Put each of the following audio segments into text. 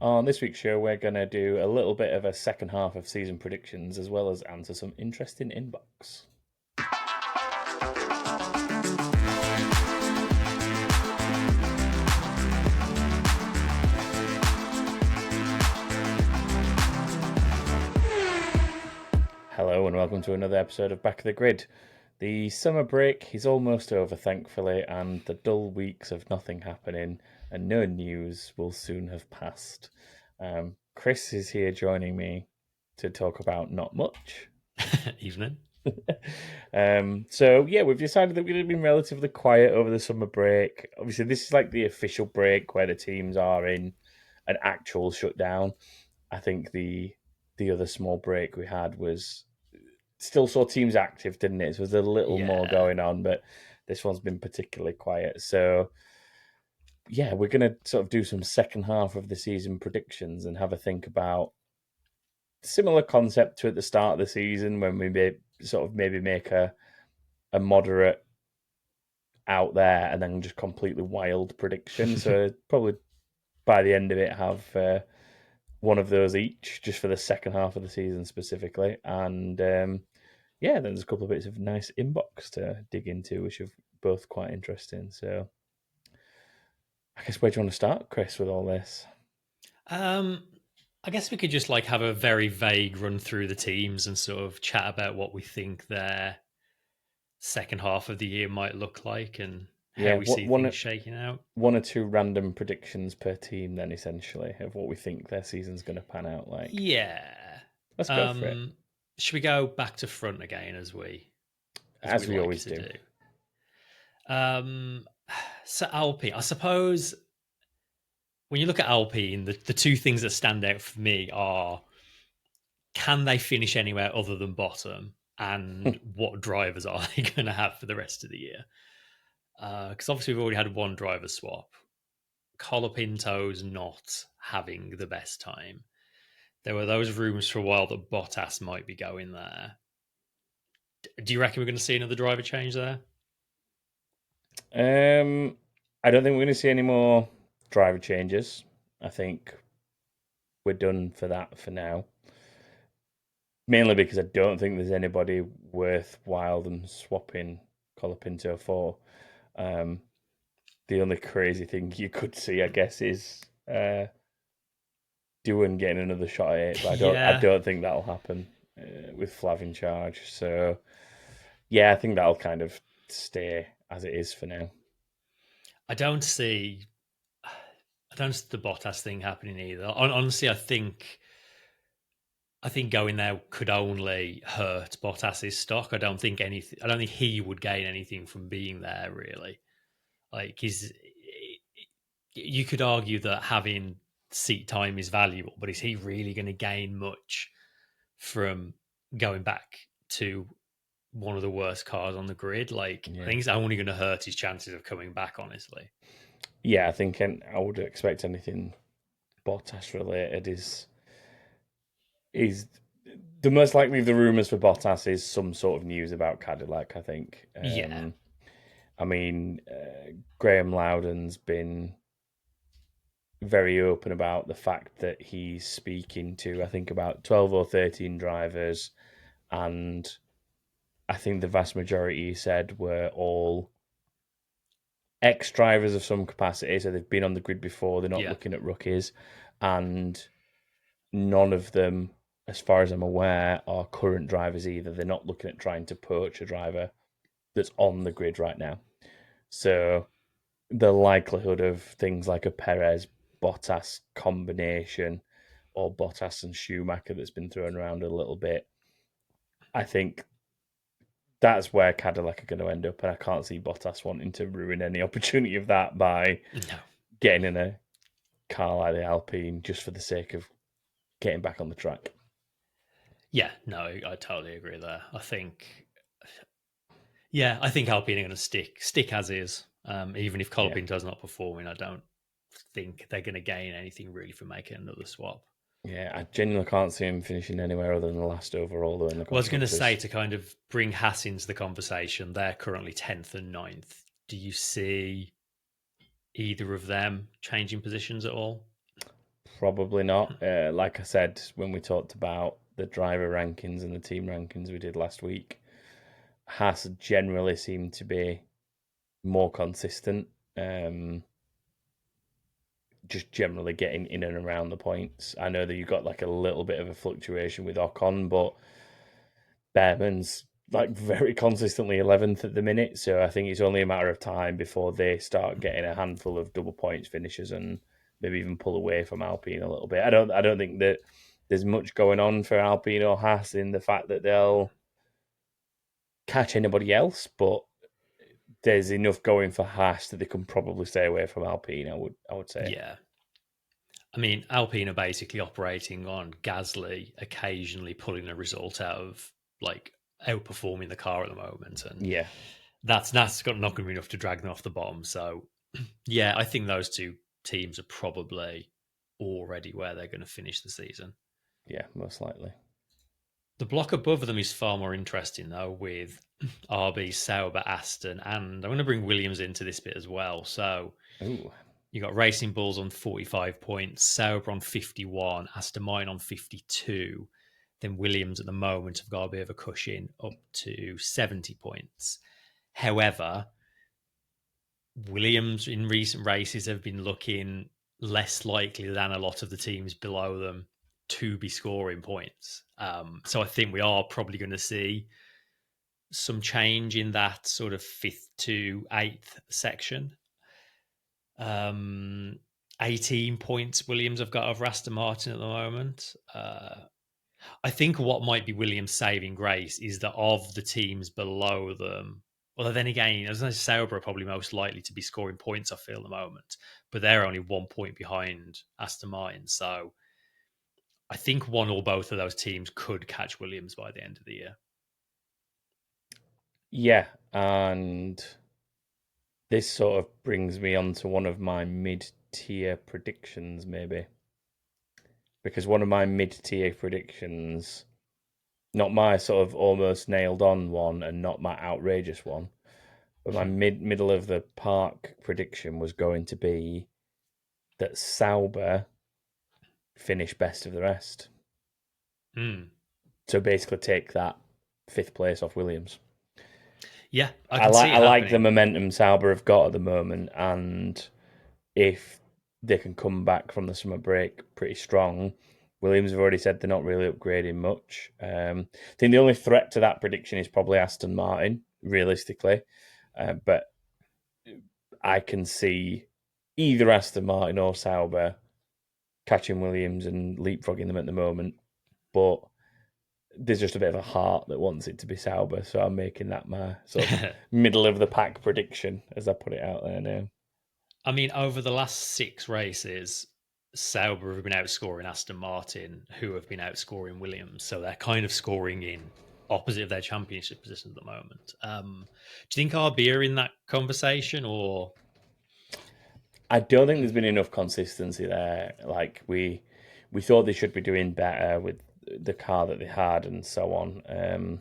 On this week's show, we're going to do a little bit of a second half of season predictions as well as answer some interesting inbox. Hello and welcome to another episode of Back of the Grid. The summer break is almost over, thankfully, and the dull weeks of nothing happening and no news will soon have passed. Chris is here joining me to talk about not much. Evening. We've decided that we're going to be relatively quiet over the summer break. Obviously, this is like the official break where the teams are in an actual shutdown. I think the other small break we had was still saw teams active, didn't it? So there's a little more going on, but this one's been particularly quiet. So, yeah, we're going to sort of do some second half of the season predictions and have a think about similar concept to at the start of the season when we maybe make a moderate out there and then just completely wild prediction. So probably by the end of it have one of those each just for the second half of the season specifically. And then there's a couple of bits of nice inbox to dig into, which are both quite interesting. So I guess where do you want to start, Chris, with all this? I guess we could just have a very vague run through the teams and sort of chat about what we think their second half of the year might look like and how we see things shaking out. One or two random predictions per team, then, essentially, of what we think their season's going to pan out like. Yeah. Let's go for it. Should we go back to front again as we always do? So Alpine, I suppose when you look at Alpine, the two things that stand out for me are, can they finish anywhere other than bottom? And what drivers are they going to have for the rest of the year? Because obviously we've already had one driver swap. Colapinto's not having the best time. There were those rumours for a while that Bottas might be going there. Do you reckon we're going to see another driver change there? I don't think we're going to see any more driver changes. I think we're done for that for now. Mainly because I don't think there's anybody worthwhile them swapping Colapinto for. The only crazy thing you could see, I guess, is Doohan getting another shot at it. But I don't think that'll happen with Flav in charge. So, yeah, I think that'll kind of stay as it is for now. I don't see the Bottas thing happening either. Honestly, I think going there could only hurt Bottas's stock. I don't think he would gain anything from being there, really. You could argue that having seat time is valuable, but is he really going to gain much from going back to one of the worst cars on the grid? I think it's only going to hurt his chances of coming back, honestly. Yeah, I think I would expect anything Bottas related is the most likely of the rumours for Bottas is some sort of news about Cadillac, I think. I mean, Graham Loudon's been very open about the fact that he's speaking to, I think, about 12 or 13 drivers, and I think the vast majority, he said, were all ex-drivers of some capacity, so they've been on the grid before, they're not looking at rookies, and none of them, as far as I'm aware, are current drivers either. They're not looking at trying to poach a driver that's on the grid right now. So the likelihood of things like a Perez-Bottas combination or Bottas and Schumacher that's been thrown around a little bit, I think that's where Cadillac are going to end up, and I can't see Bottas wanting to ruin any opportunity of that by getting in a car like the Alpine just for the sake of getting back on the track. Yeah, no, I totally agree there. I think Alpine are going to stick as is. Even if Colapinto's not performing, I don't think they're going to gain anything really from making another swap. Yeah, I genuinely can't see him finishing anywhere other than the last overall. Though, I was going to say, to kind of bring Haas into the conversation, they're currently 10th and 9th. Do you see either of them changing positions at all? Probably not. Like I said, when we talked about the driver rankings and the team rankings we did last week, Haas generally seem to be more consistent. Just generally getting in and around the points. I know that you got like a little bit of a fluctuation with Ocon, but Behrman's like very consistently 11th at the minute. So I think it's only a matter of time before they start getting a handful of double points finishes and maybe even pull away from Alpine a little bit. I don't think that there's much going on for Alpine or Haas in the fact that they'll catch anybody else, but there's enough going for Haas that they can probably stay away from Alpine. I would say. Yeah. I mean, Alpine are basically operating on Gasly occasionally pulling a result out of like outperforming the car at the moment, and Yeah, that's got not going to be enough to drag them off the bottom. So, yeah, I think those two teams are probably already where they're going to finish the season. yeah, most likely. The block above them is far more interesting, though, with RB, Sauber, Aston, and I'm going to bring Williams into this bit as well. So, Ooh, you got Racing Bulls on 45 points, Sauber on 51, Aston Martin on 52. Then Williams at the moment have got a bit of a cushion up to 70 points. However, Williams in recent races have been looking less likely than a lot of the teams below them to be scoring points. So I think we are probably going to see some change in that sort of 5th to 8th section. 18 points Williams have got over Aston Martin at the moment. I think what might be Williams' saving grace is that of the teams below them, well, then again, as I say, Sauber are probably most likely to be scoring points, I feel, at the moment, but they're only 1 point behind Aston Martin. So I think one or both of those teams could catch Williams by the end of the year. yeah, and this sort of brings me on to one of my mid-tier predictions, maybe. Because one of my mid-tier predictions, not my sort of almost nailed on one and not my outrageous one, but my middle of the park prediction was going to be that Sauber finish best of the rest. Mm. So basically take that 5th place off Williams. Yeah, I can see it I like the happening. momentum Sauber have got at the moment, and if they can come back from the summer break pretty strong, Williams have already said they're not really upgrading much. I think the only threat to that prediction is probably Aston Martin, realistically. But I can see either Aston Martin or Sauber catching Williams and leapfrogging them at the moment. But there's just a bit of a heart that wants it to be Sauber, so I'm making that my sort of middle of the pack prediction as I put it out there now. I mean, over the last 6 races, Sauber have been outscoring Aston Martin, who have been outscoring Williams. So they're kind of scoring in opposite of their championship position at the moment. Do you think RB are in that conversation, or? I don't think there's been enough consistency there. Like we thought they should be doing better with the car that they had and so on.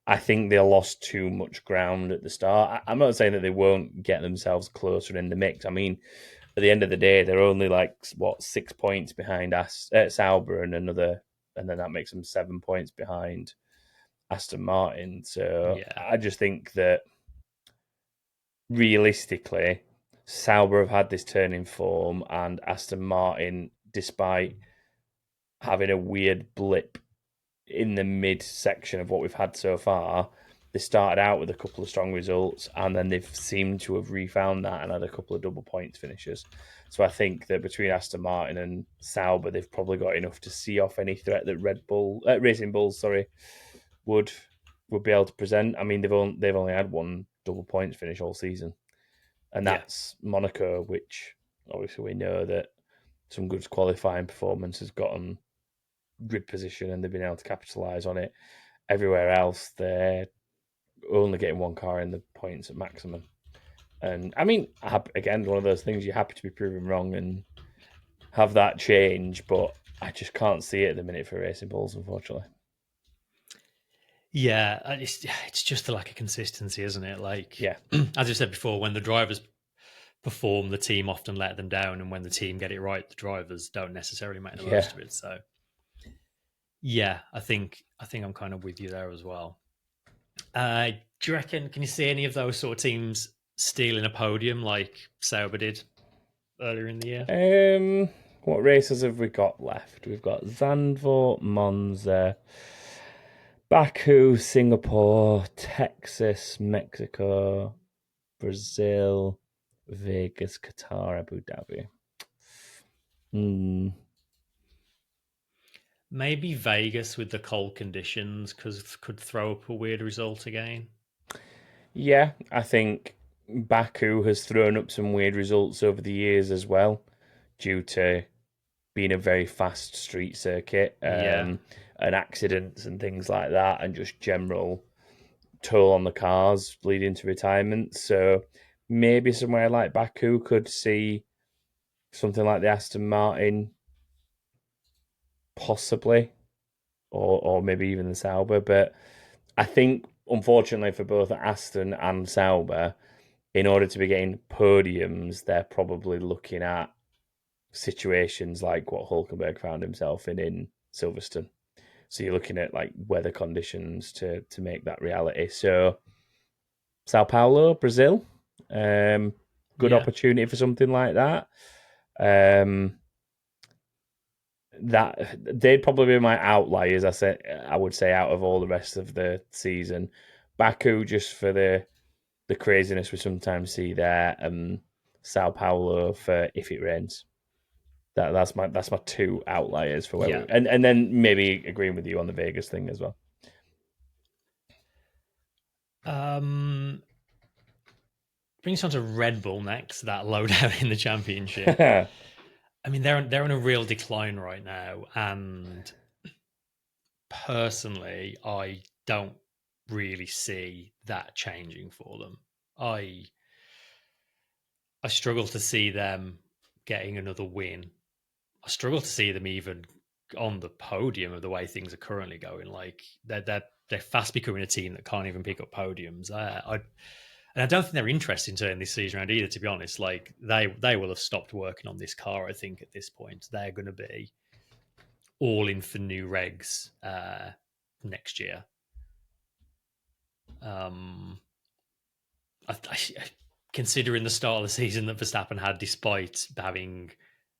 I think they lost too much ground at the start. I'm not saying that they won't get themselves closer in the mix. I mean, at the end of the day, they're only like what 6 points behind Sauber and another, and then that makes them 7 points behind Aston Martin. So Yeah. I just think that realistically, Sauber have had this turn in form, and Aston Martin, despite having a weird blip in the mid section of what we've had so far, they started out with a couple of strong results, and then they've seemed to have refound that and had a couple of double points finishes. So I think that between Aston Martin and Sauber, they've probably got enough to see off any threat that Racing Bulls, would be able to present. I mean, they've only had one double points finish all season, and Yeah. that's Monaco, which obviously we know that some good qualifying performance has gotten grid position and they've been able to capitalise on it. Everywhere else, they're only getting one car in the points at maximum. And I mean, again, one of those things you're happy to be proven wrong and have that change, but I just can't see it at the minute for Racing Bulls, unfortunately. Yeah, it's just the lack of consistency, isn't it? Like, Yeah, as I said before, when the drivers perform, the team often let them down, and when the team get it right, the drivers don't necessarily make the Yeah. most of it. So yeah, I think I'm kind of with you there as well. Do you reckon? Can you see any of those sort of teams stealing a podium like Sauber did earlier in the year? What races have we got left? We've got Zandvoort, Monza, Baku, Singapore, Texas, Mexico, Brazil, Vegas, Qatar, Abu Dhabi. Hmm. Maybe Vegas with the cold conditions because could throw up a weird result again. Yeah, I think Baku has thrown up some weird results over the years as well, due to being a very fast street circuit, Yeah, and accidents and things like that, and just general toll on the cars leading to retirement. So maybe somewhere like Baku could see something like the Aston Martin, possibly, or maybe even the Sauber. But I think, unfortunately, for both Aston and Sauber, in order to be getting podiums, they're probably looking at situations like what Hulkenberg found himself in Silverstone. So you're looking at like weather conditions to make that reality. So Sao Paulo, Brazil, good yeah, opportunity for something like that. Um, that they'd probably be my outliers. I would say out of all the rest of the season, Baku just for the craziness we sometimes see there, and Sao Paulo for if it rains. That's my two outliers for where yeah. we, and then maybe agreeing with you on the Vegas thing as well. Um, Brings on to Red Bull next. That lowdown in the championship. I mean, they're on a real decline right now, and personally, I don't really see that changing for them. I I struggle to see them getting another win. I struggle to see them even on the podium of the way things are currently going. Like they're fast becoming a team that can't even pick up podiums. And I don't think they're interested in turning this season around either. To be honest, like they will have stopped working on this car. I think at this point they're going to be all in for new regs next year. Um, Considering the start of the season that Verstappen had, despite having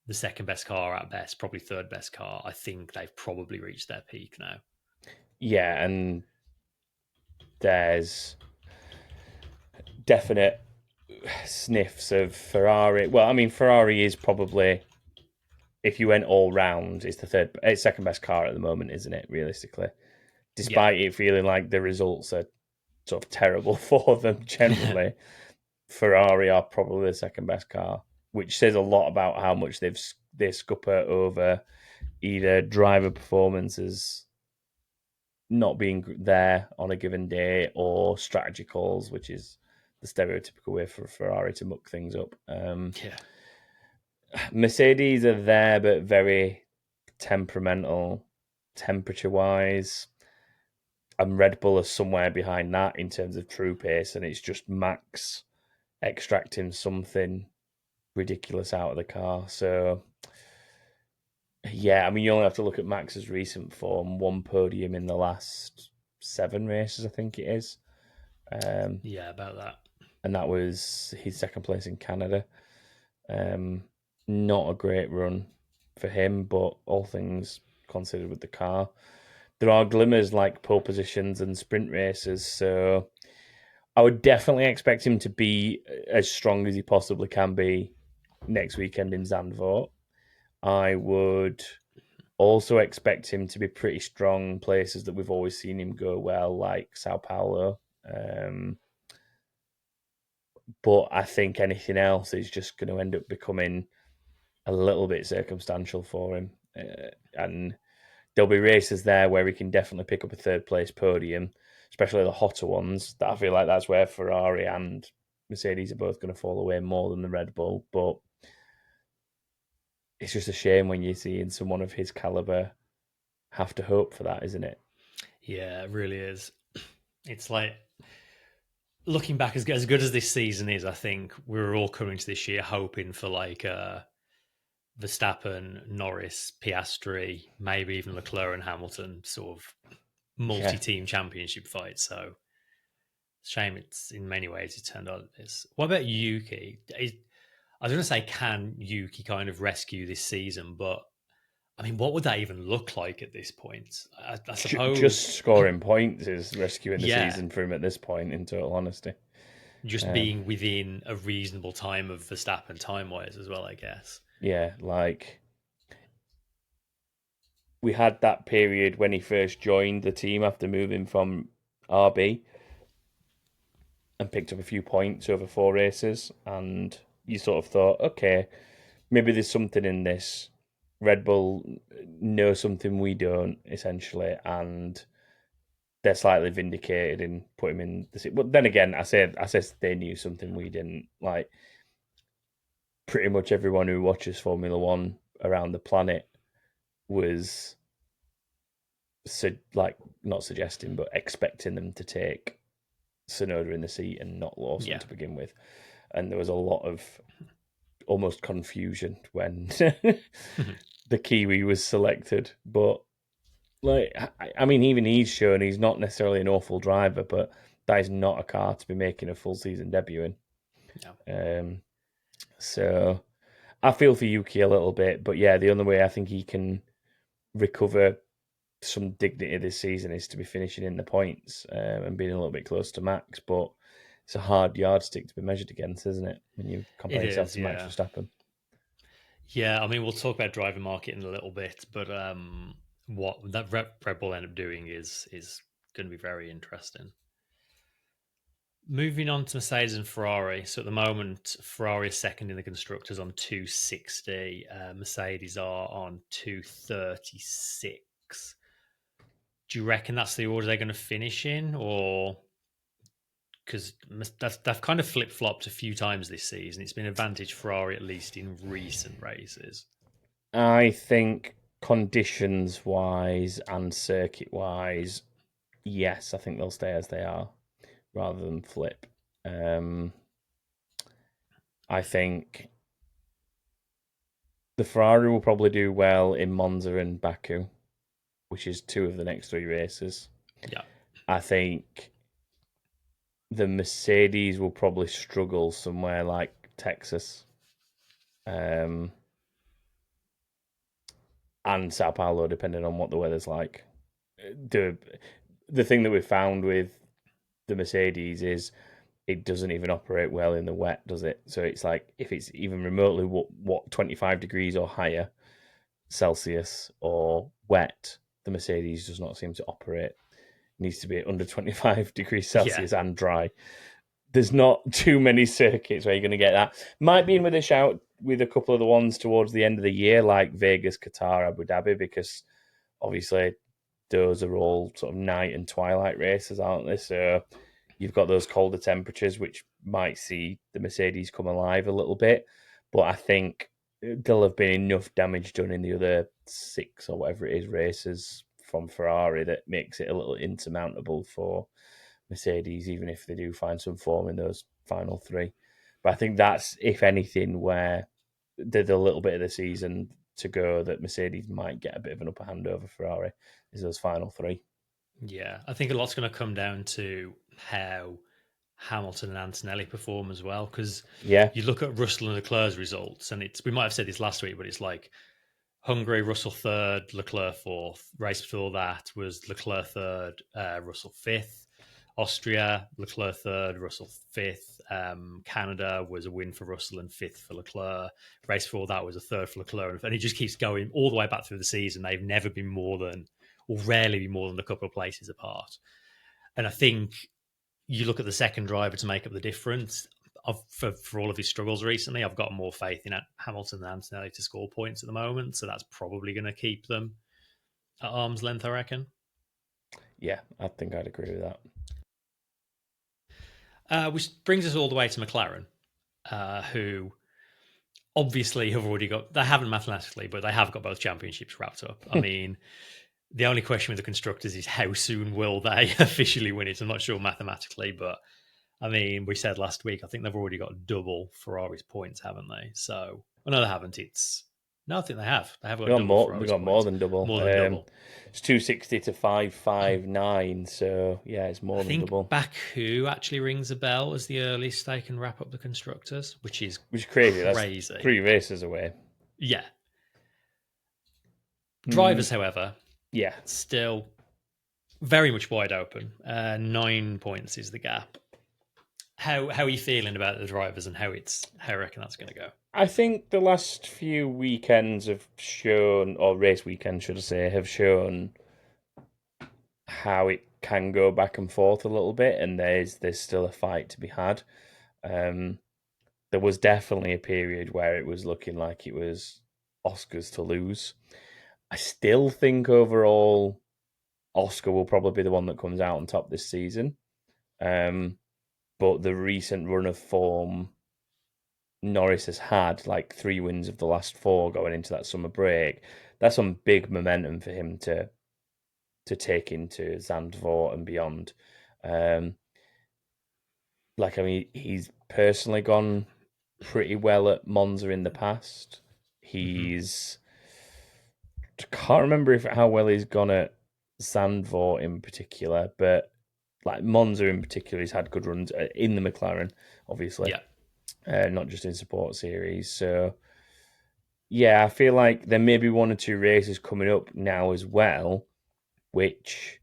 the second best car at best, probably third best car, I think they've probably reached their peak now. Yeah, and there's definite sniffs of Ferrari. Well, I mean, Ferrari is probably, if you went all round, it's second best car at the moment, isn't it? Realistically, Yeah. despite it feeling like the results are sort of terrible for them generally, Ferrari are probably the second best car, which says a lot about how much they scupper over either driver performances not being there on a given day or strategy calls, which is the stereotypical way for Ferrari to muck things up. Yeah. Mercedes are there, but very temperamental, temperature wise. And Red Bull are somewhere behind that in terms of true pace, and it's just Max extracting something ridiculous out of the car. So, yeah, I mean, you only have to look at Max's recent form, one podium in the last 7 races, I think it is. Yeah, about that. And that was his second place in Canada. Um, Not a great run for him, but all things considered with the car, there are glimmers like pole positions and sprint races. So I would definitely expect him to be as strong as he possibly can be next weekend in Zandvoort. I would also expect him to be pretty strong places that we've always seen him go well, like Sao Paulo. But I think anything else is just going to end up becoming a little bit circumstantial for him. And there'll be races there where he can definitely pick up a third place podium, especially the hotter ones. That I feel like that's where Ferrari and Mercedes are both going to fall away more than the Red Bull. But it's just a shame when you're seeing someone of his caliber have to hope for that, isn't it? Yeah, it really is. It's like looking back, as good as this season is, I think we were all coming to this year hoping for like Verstappen, Norris, Piastri, maybe even Leclerc and Hamilton sort of Yeah, multi-team championship fight. So shame it's in many ways it turned out like this. What about Yuki? I was going to say, can Yuki kind of rescue this season? But I mean, what would that even look like at this point? I suppose, just scoring points is rescuing the yeah, season for him at this point. In total honesty, just um, being within a reasonable time of Verstappen time-wise as well, I guess. yeah, like we had that period when he first joined the team after moving from RB and picked up a few points over 4 races, and you sort of thought, okay, maybe there's something in this. Red Bull know something we don't, essentially, and they're slightly vindicated in putting him in the. But then again, I said they knew something we didn't. Like pretty much everyone who watches Formula One around the planet was like not suggesting, but expecting them to take Tsunoda in the seat and not Lawson Yeah. to begin with. And there was a lot of almost confusion when the Kiwi was selected. But like, I mean, even he's shown he's not necessarily an awful driver, but that is not a car to be making a full season debut in. Yeah. So I feel for Yuki a little bit, but yeah, the only way I think he can recover some dignity this season is to be finishing in the points and being a little bit close to Max. But it's a hard yardstick to be measured against, isn't it? When you compare It yourself is, to Max yeah. Verstappen. Yeah, I mean, we'll talk about driver market in a little bit, but what that Red Bull end up doing is going to be very interesting. Moving on to Mercedes and Ferrari. So at the moment, Ferrari is second in the constructors on 260. Mercedes are on 236. Do you reckon that's the order they're going to finish in, or because they've kind of flip flopped a few times this season? It's been advantage Ferrari at least in recent races. I think conditions wise and circuit wise, yes, I think they'll stay as they are rather than flip. Um, I think the Ferrari will probably do well in Monza and Baku, which is 2 of the next 3 races. Yeah, I think the Mercedes will probably struggle somewhere like Texas um, and Sao Paulo, depending on what the weather's like. The the thing that we've found with the Mercedes is it doesn't even operate well in the wet, does it? So it's like if it's even remotely what 25 degrees or higher Celsius or wet, the Mercedes does not seem to operate. It needs to be under 25 degrees yeah, Celsius and dry. There's not too many circuits where you're going to get that. Might be in with a shout with a couple of the ones towards the end of the year, like Vegas, Qatar, Abu Dhabi, because obviously those are all sort of night and twilight races, aren't they? So you've got those colder temperatures, which might see the Mercedes come alive a little bit. But I think there'll have been enough damage done in the other 6 or whatever it is races from Ferrari that makes it a little insurmountable for Mercedes, even if they do find some form in those final 3. But I think that's, if anything, where there's a little bit of the season to go that Mercedes might get a bit of an upper hand over Ferrari is those final 3. yeah. I think a lot's going to come down to how Hamilton and Antonelli perform as well. Because Yeah, you look at Russell and Leclerc's results, and we might have said this last week, but it's like Hungary, Russell third, Leclerc fourth. Race before that was Leclerc third, Russell fifth. Austria, Leclerc third, Russell fifth. Canada was a win for Russell and fifth for Leclerc. Race before that was a third for Leclerc, and it just keeps going all the way back through the season. They've never been more than, or rarely been more than a couple of places apart. And I think you look at the second driver to make up the difference. For all of his struggles recently, I've got more faith in Hamilton than Antonelli to score points at the moment. So that's probably going to keep them at arm's length, I reckon. yeah, I think I'd agree with that. Which brings us all the way to McLaren, who obviously have already got, they haven't mathematically, but they have got both championships wrapped up. I mean, the only question with the constructors is how soon will they officially win it? I'm not sure mathematically, but I mean, we said last week, I think they've already got double Ferrari's points, haven't they? So, well, no, they haven't. No, I think they have. They have got double They Ferrari's got more points. than double. More than double. It's 260 to 559. So yeah, it's more I than think double. Baku actually rings a bell as the earliest they can wrap up the constructors, which is Crazy. That's crazy. 3 races away. Yeah. Drivers, however, yeah, still very much wide open. 9 points is the gap. How are you feeling about the drivers and how I reckon that's going to go? I think the last few weekends have shown, or race weekends, should I say, have shown how it can go back and forth a little bit, and there's still a fight to be had. There was definitely a period where it was looking like it was Oscar's to lose. I still think overall Oscar will probably be the one that comes out on top this season. But the recent run of form Norris has had, like 3 wins of the last 4 going into that summer break, that's some big momentum for him to take into Zandvoort and beyond. Like, I mean, he's personally gone pretty well at Monza in the past. He's can't remember how well he's gone at Zandvoort in particular, but like Monza in particular, he's had good runs in the McLaren, obviously. Yeah. Not just in support series. So, yeah, I feel like there may be 1 or 2 races coming up now as well, which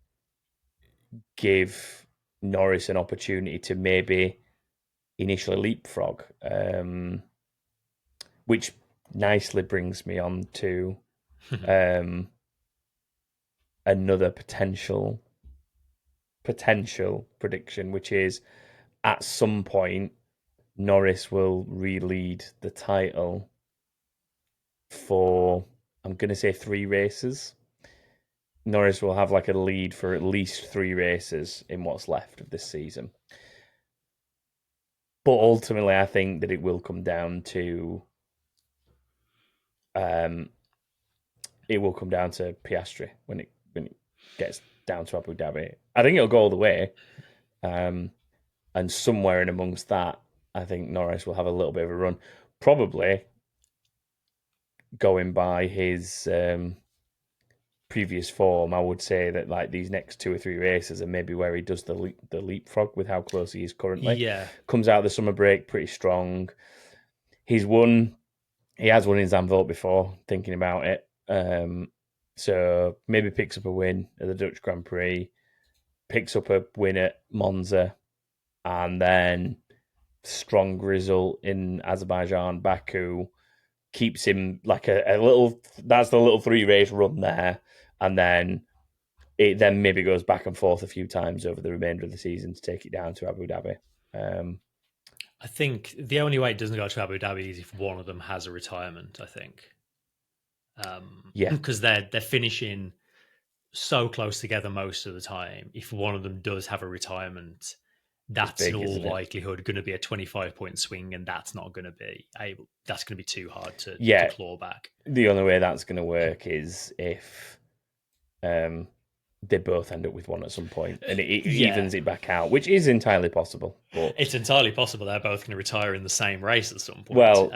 give Norris an opportunity to maybe initially leapfrog, which nicely brings me on to another potential prediction, which is at some point Norris will re-lead the title for, I'm going to say 3 races. Norris will have like a lead for at least 3 races in what's left of this season. But ultimately, I think that it will come down to Piastri when it gets down to Abu Dhabi. I think it'll go all the way, and somewhere in amongst that, I think Norris will have a little bit of a run. Probably going by his previous form, I would say that like these next 2 or 3 races are maybe where he does the leapfrog with how close he is currently. Yeah. Comes out of the summer break pretty strong. He has won in Zandvoort before, thinking about it. So maybe picks up a win at the Dutch Grand Prix, picks up a win at Monza, and then strong result in Azerbaijan, Baku, keeps him like a little. That's the little 3 race run there, and then it then maybe goes back and forth a few times over the remainder of the season to take it down to Abu Dhabi. I think the only way it doesn't go to Abu Dhabi is if one of them has a retirement. I think, Yeah, because they're finishing so close together most of the time. If one of them does have a retirement, that's big, in all isn't it? likelihood going to be a 25-point swing, and that's not going to be able. That's going to be too hard to Yeah, claw back. the only way that's going to work is if they both end up with one at some point, and it evens it back out, which is entirely possible. But it's entirely possible they're both going to retire in the same race at some point. Well,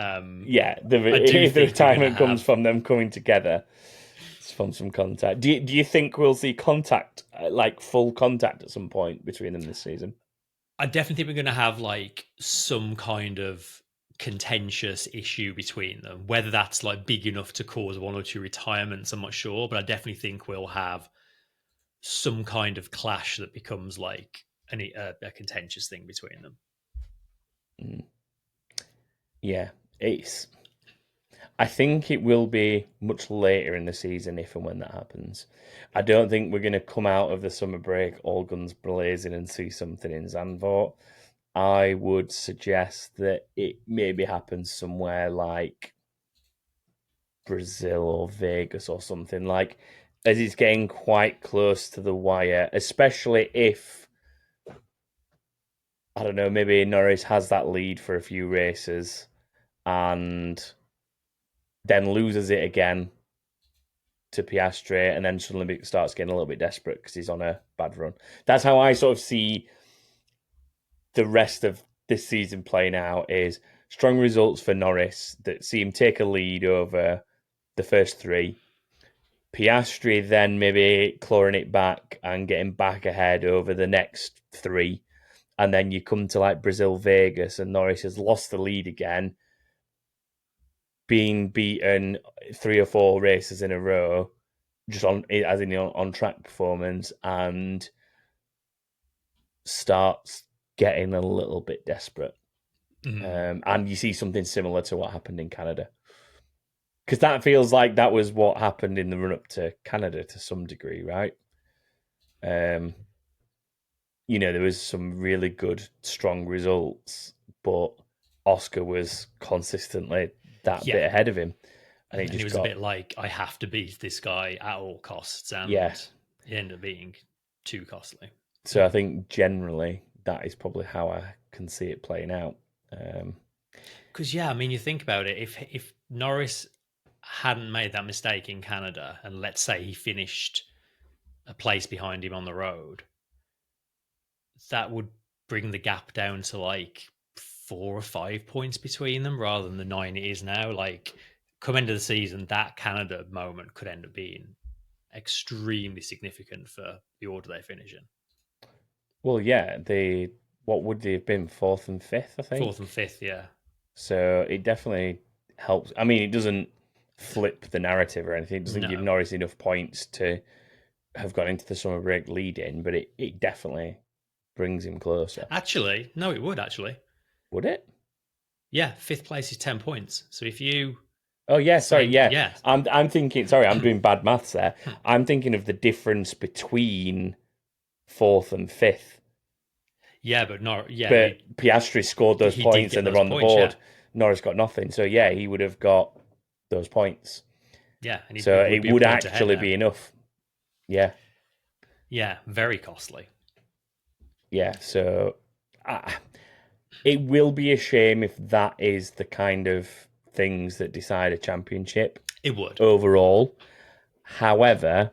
yeah, if the retirement comes from them coming together, it's from some contact. Do you think we'll see contact, like full contact, at some point between them this season? I definitely think we're going to have like some kind of contentious issue between them. Whether that's like big enough to cause 1 or 2 retirements, I'm not sure, but I definitely think we'll have some kind of clash that becomes like a contentious thing between them. Yeah, I think it will be much later in the season if and when that happens. I don't think we're going to come out of the summer break all guns blazing and see something in Zandvoort. I would suggest that it maybe happens somewhere like Brazil or Vegas or something, like as it's getting quite close to the wire, especially if, I don't know, maybe Norris has that lead for a few races and then loses it again to Piastri, and then suddenly starts getting a little bit desperate because he's on a bad run. That's how I sort of see the rest of this season playing out is strong results for Norris that see him take a lead over the first three. Piastri then maybe clawing it back and getting back ahead over the next three. And then you come to like Brazil, Vegas, and Norris has lost the lead again, being beaten 3 or 4 races in a row, just on track performance, and starts getting a little bit desperate. And you see something similar to what happened in Canada. Because that feels like that was what happened in the run-up to Canada to some degree, right? There was some really good, strong results, but Oscar was consistently that bit ahead of him. And it was a bit like, I have to beat this guy at all costs, and it ended up being too costly. So I think generally that is probably how I can see it playing out. Because, you think about it, if Norris hadn't made that mistake in Canada, and let's say he finished a place behind him on the road, that would bring the gap down to like 4 or 5 points between them rather than the 9 it is now. Like, come end of the season, that Canada moment could end up being extremely significant for the order they finish in. Well, yeah, what would they have been, 4th and 5th, I think? 4th and 5th, yeah. So it definitely helps. I mean, it doesn't flip the narrative or anything. It doesn't give Norris enough points to have got into the summer break lead-in, but it definitely brings him closer. Actually, no, it would actually. Would it? Yeah, 5th place is 10 points. So if you... Oh, yeah, sorry, yeah. I'm thinking, sorry, I'm doing bad maths there. I'm thinking of the difference between 4th and 5th. Yeah, but Piastri scored those points and they're on the board. Yeah. Norris got nothing. So, yeah, he would have got those points. Yeah. And so it would actually be enough. Yeah. Yeah, very costly. Yeah, so it will be a shame if that is the kind of things that decide a championship. It would. Overall. However,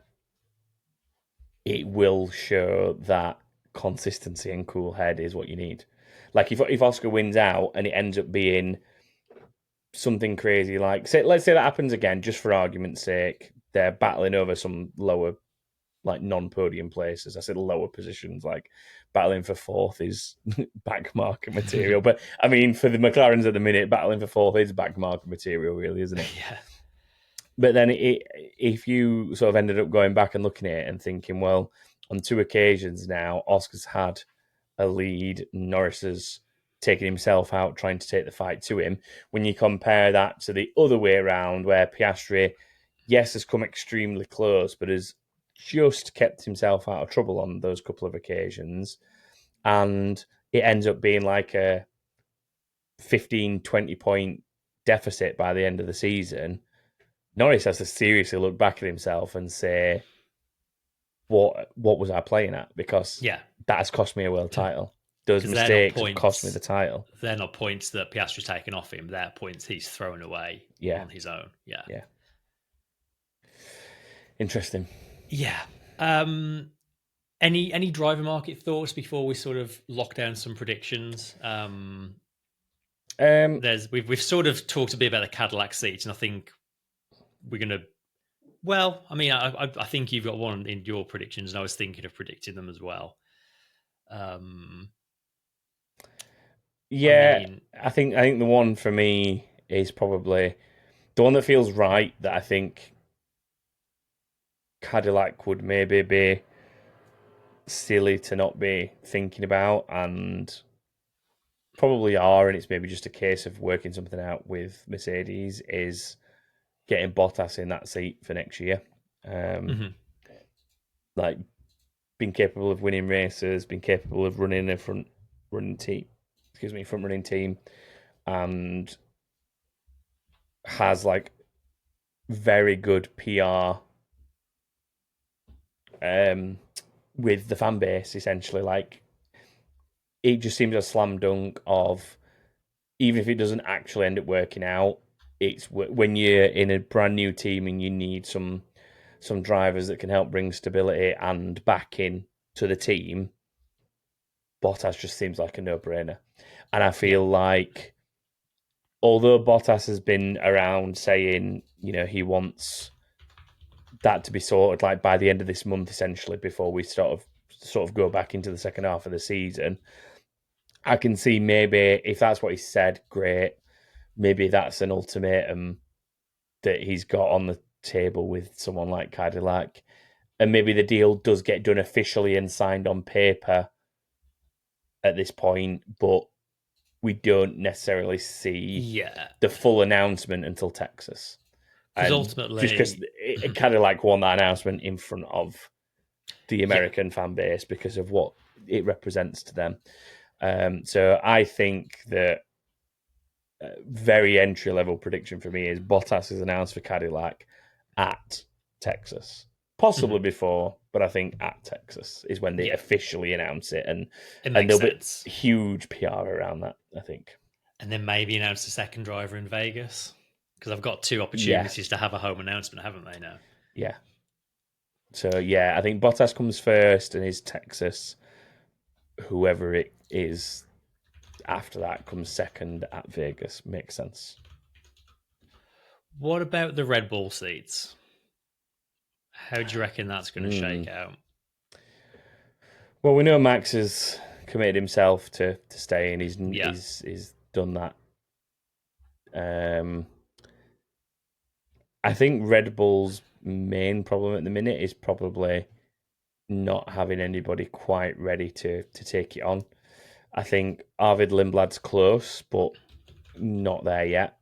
it will show that consistency and cool head is what you need. Like if Oscar wins out and it ends up being something crazy, like let's say that happens again, just for argument's sake, they're battling over some lower, like non-podium places. I said lower positions, like battling for 4th is back market material. But I mean, for the McLarens at the minute, battling for 4th is back market material, really, isn't it? Yeah. But then if you sort of ended up going back and looking at it and thinking, well, on 2 occasions now, Oscar's had a lead, Norris has taken himself out trying to take the fight to him. When you compare that to the other way around, where Piastri, yes, has come extremely close, but has just kept himself out of trouble on those couple of occasions, and it ends up being like a 15, 20 point deficit by the end of the season, Norris has to seriously look back at himself and say, what was I playing at? Because that has cost me a world title. Those mistakes have cost me the title. They're not points that Piastri's taken off him. They're points he's thrown away on his own. Yeah. Interesting. Yeah. Any driver market thoughts before we sort of lock down some predictions? We've sort of talked a bit about the Cadillac seats, and I think we're gonna. Well, I mean, I think you've got one in your predictions, and I was thinking of predicting them as well. I think the one for me is probably the one that feels right, that I think Cadillac would maybe be silly to not be thinking about, and probably are, and it's maybe just a case of working something out with Mercedes, is getting Bottas in that seat for next year. Like, being capable of winning races, being capable of running a front running team, and has like very good PR with the fan base, essentially. Like, it just seems a slam dunk of, even if it doesn't actually end up working out, it's when you're in a brand new team and you need some drivers that can help bring stability and backing to the team, Bottas just seems like a no-brainer. And I feel like, although Bottas has been around saying, he wants that to be sorted like by the end of this month, essentially, before we sort of go back into the second half of the season, I can see maybe if that's what he said, great. Maybe that's an ultimatum that he's got on the table with someone like Cadillac. And maybe the deal does get done officially and signed on paper at this point, but we don't necessarily see the full announcement until Texas. Because And just because ultimately, Cadillac won that announcement in front of the American fan base because of what it represents to them. So I think that very entry level prediction for me is Bottas is announced for Cadillac at Texas. Possibly before, but I think at Texas is when they officially announce it, and there'll be huge PR around that, I think. And then maybe announce the second driver in Vegas, because I've got 2 opportunities to have a home announcement, haven't they now? Yeah. So yeah, I think Bottas comes first and is Texas. Whoever it is after that comes second at Vegas. Makes sense. What about the Red Bull seats? How do you reckon that's going to shake out? Well, we know Max has committed himself to stay, and he's done that. I think Red Bull's main problem at the minute is probably not having anybody quite ready to take it on. I think Arvid Lindblad's close, but not there yet.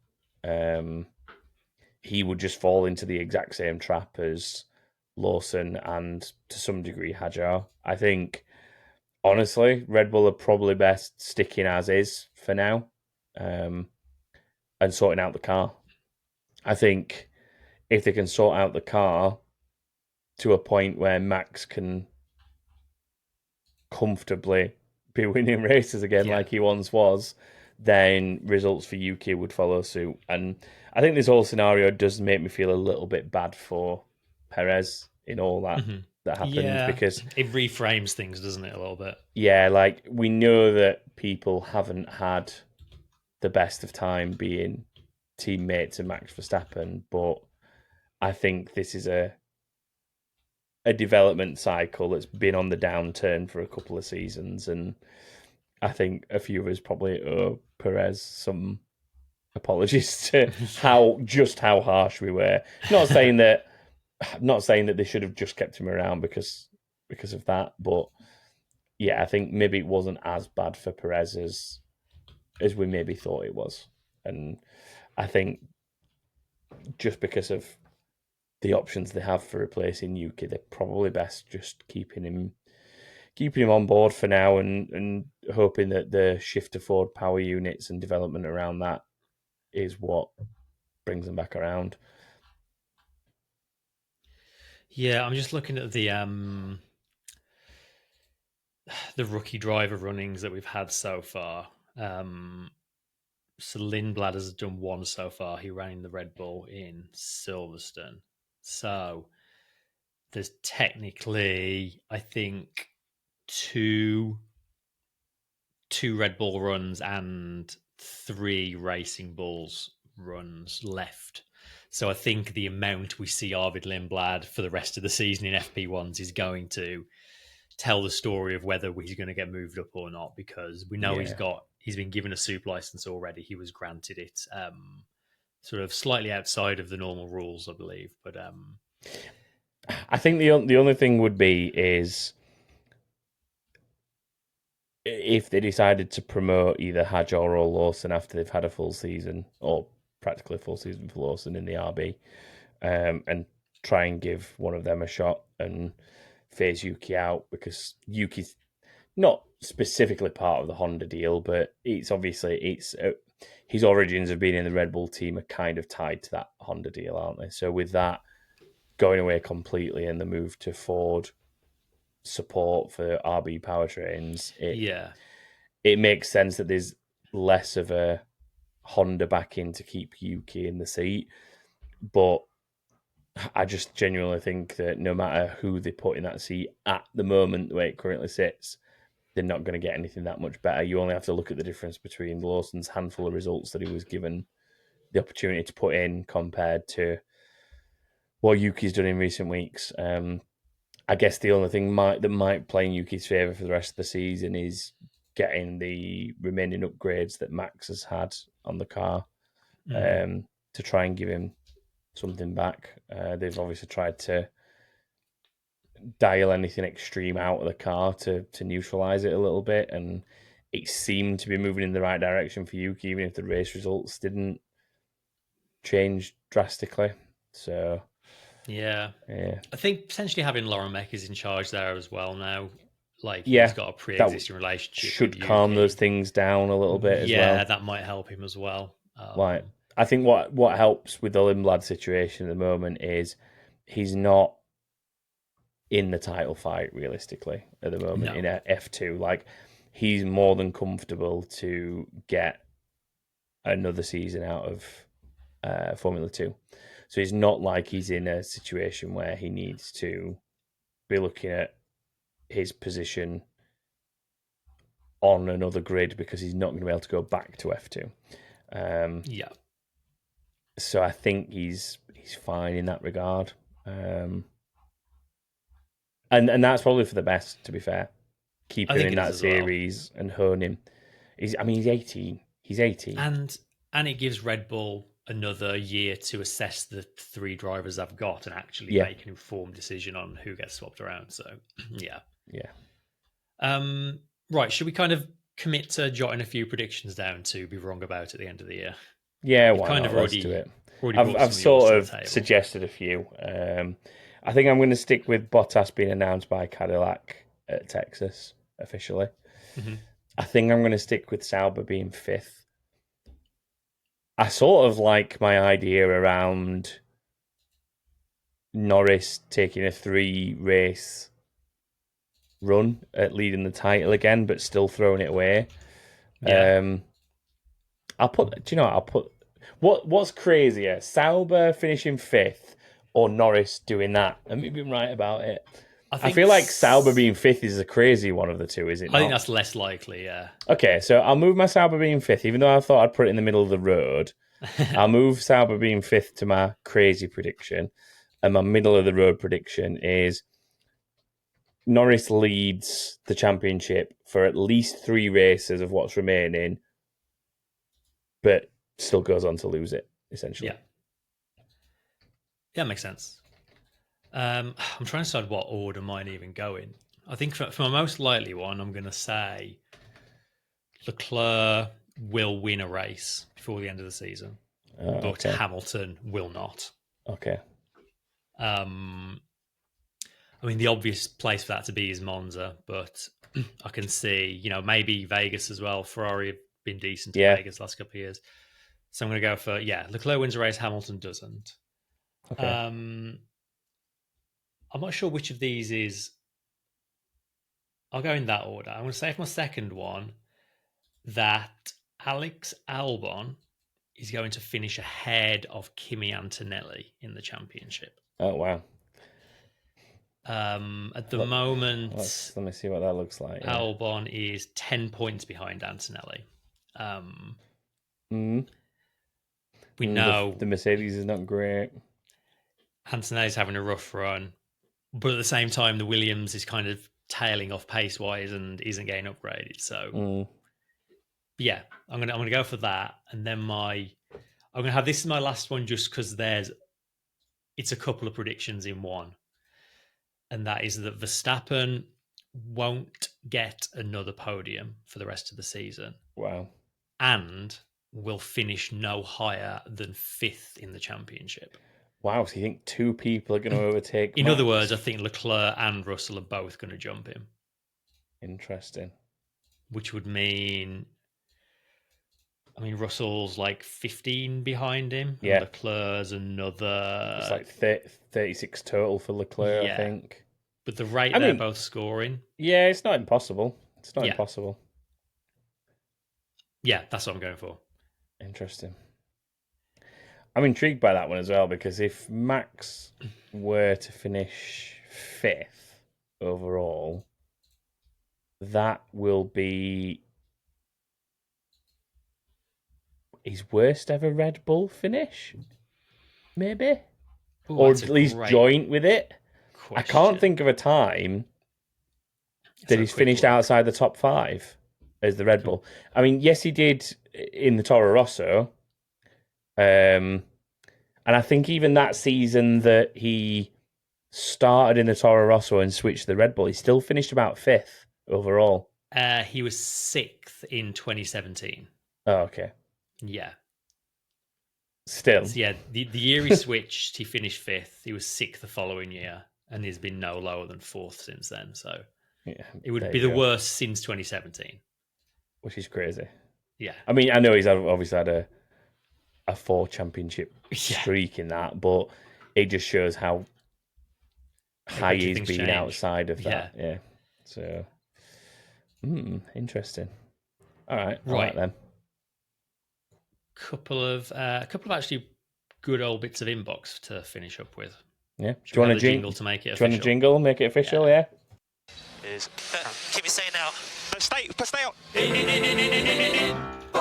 He would just fall into the exact same trap as Lawson and to some degree Hajar. I think, honestly, Red Bull are probably best sticking as is for now, and sorting out the car. I think if they can sort out the car to a point where Max can comfortably be winning races again like he once was, then results for Yuki would follow suit. And I think this whole scenario does make me feel a little bit bad for Perez in all that happened, because it reframes things, doesn't it, a little bit? Yeah, like we know that people haven't had the best of time being teammates of Max Verstappen, but I think this is a development cycle that's been on the downturn for a couple of seasons, and I think a few of us probably owe Perez some apologies to how harsh we were. Not saying that they should have just kept him around because of that, but yeah, I think maybe it wasn't as bad for Perez as we maybe thought it was. And I think just because of the options they have for replacing Yuki, they're probably best just keeping him on board for now, and hoping that the shift to forward power units and development around that is what brings them back around. Yeah, I'm just looking at the rookie driver runnings that we've had so far. So Lindblad has done one so far. He ran in the Red Bull in Silverstone. So there's technically, I think, two Red Bull runs and 3 Racing Bulls runs left. So I think the amount we see Arvid Lindblad for the rest of the season in FP1s is going to tell the story of whether he's going to get moved up or not, because we know he's been given a soup license already. He was granted it sort of slightly outside of the normal rules, I believe. But I think the only thing would be is if they decided to promote either Hajar or Lawson after they've had a full season, or practically a full season for Lawson in the RB, and try and give one of them a shot and phase Yuki out, because Yuki's not specifically part of the Honda deal, but it's obviously his origins of being in the Red Bull team are kind of tied to that Honda deal, aren't they? So with that going away completely and the move to Ford support for RB powertrains, it makes sense that there's less of a Honda backing to keep Yuki in the seat. But I just genuinely think that no matter who they put in that seat at the moment, the way it currently sits, they're not going to get anything that much better. You only have to look at the difference between Lawson's handful of results that he was given the opportunity to put in compared to what Yuki's done in recent weeks. I guess the only thing that might play in Yuki's favour for the rest of the season is getting the remaining upgrades that Max has had on the car to try and give him something back. They've obviously tried to dial anything extreme out of the car to neutralise it a little bit, and it seemed to be moving in the right direction for Yuki, even if the race results didn't change drastically. So yeah. I think potentially having Lauren Mekies in charge there as well now, like yeah, he's got a pre-existing relationship should with calm Yuki. those things down a little bit as well. Yeah, that might help him as well. Like, I think what helps with the Lindblad situation at the moment is he's not in the title fight realistically at the moment in F2. Like, he's more than comfortable to get another season out of Formula 2. So it's not like he's in a situation where he needs to be looking at his position on another grid because he's not going to be able to go back to F2. Yeah. So I think he's fine in that regard. And that's probably for the best, to be fair. Keep him in that series and hone him. He's 18. He's 18. And it gives Red Bull another year to assess the three drivers I've got and actually make an informed decision on who gets swapped around. So, yeah. Right, should we kind of commit to jotting a few predictions down to be wrong about at the end of the year? Yeah, why not? Let's do it. I've sort of suggested a few. I think I'm going to stick with Bottas being announced by Cadillac at Texas officially. Mm-hmm. I think I'm going to stick with Sauber being 5th. I sort of like my idea around Norris taking a 3-race run at leading the title again, but still throwing it away. Yeah. I'll put what's crazier, Sauber finishing 5th or Norris doing that? And maybe I'm right about it. I feel like Sauber being 5th is a crazy one of the two, is it not? I think that's less likely, yeah. Okay, so I'll move my Sauber being 5th, even though I thought I'd put it in the middle of the road. I'll move Sauber being 5th to my crazy prediction. And my middle of the road prediction is Norris leads the championship for at least 3 races of what's remaining, but still goes on to lose it, essentially. Yeah, makes sense. I'm trying to decide what order mine even go in. I think for my most likely one, I'm going to say Leclerc will win a race before the end of the season, but Hamilton will not. Okay. I mean, the obvious place for that to be is Monza, but I can see, maybe Vegas as well. Ferrari have been decent in Vegas the last couple of years. So I'm going to go for, Leclerc wins a race, Hamilton doesn't. Okay. I'm not sure which of these is. I'll go in that order. I'm going to say for my second one that Alex Albon is going to finish ahead of Kimi Antonelli in the championship. Oh, wow. At the moment, let me see what that looks like. Albon is 10 points behind Antonelli. We know the Mercedes is not great. Antonelli's having a rough run, but at the same time, the Williams is kind of tailing off pace wise and isn't getting upgraded. So, yeah, I'm gonna go for that, and then I'm gonna have this is my last one just because it's a couple of predictions in one, and that is that Verstappen won't get another podium for the rest of the season. Wow, and will finish no higher than 5th in the championship. Wow, so you think 2 people are going to overtake In Max? other words, I think Leclerc and Russell are both going to jump him. Interesting. Which would mean, Russell's like 15 behind him. Yeah. And Leclerc's another... It's like 36 total for Leclerc, I think. But the rate they're both scoring... Yeah, it's not impossible. It's not impossible. Yeah, that's what I'm going for. Interesting. I'm intrigued by that one as well, because if Max were to finish 5th overall, that will be his worst ever Red Bull finish, maybe, Oh, or that's at a least great joint with it. I can't question. think of a time that So a he's quick finished look. outside the top five as the Red Bull. I mean, yes, he did in the Toro Rosso, and I think even that season that he started in the Toro Rosso and switched to the Red Bull, he still finished about fifth overall. He was sixth in 2017. Oh, okay. Yeah. Still, So yeah, the year he switched, he finished fifth. He was sixth the following year, and he's been no lower than fourth since then. So yeah, it would there be you the go. worst since 2017. Which is crazy. Yeah. I mean, I know he's obviously had a four championship Yeah. streak in that, but it just shows how high Quickly he's things been change. outside of Yeah. that. Yeah. So, interesting. All right, I like Right. them. Couple of actually good old bits of inbox to finish up with. Yeah. Do Should you we want have a the jingle to make it Do you want a official? jingle? Make it official. Yeah. Yeah. Is keep it saying now. Stay on.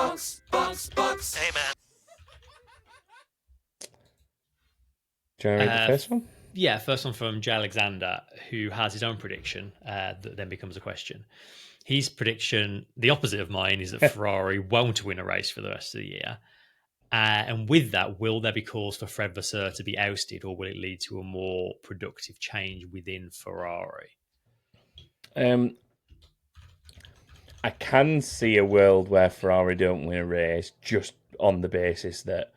Box. Hey man. Do you want to read the first one? Yeah, first one from J. Alexander, who has his own prediction that then becomes a question. His prediction, the opposite of mine, is that Ferrari won't win a race for the rest of the year. And with that, will there be cause for Fred Vasseur to be ousted, or will it lead to a more productive change within Ferrari? I can see a world where Ferrari don't win a race just on the basis that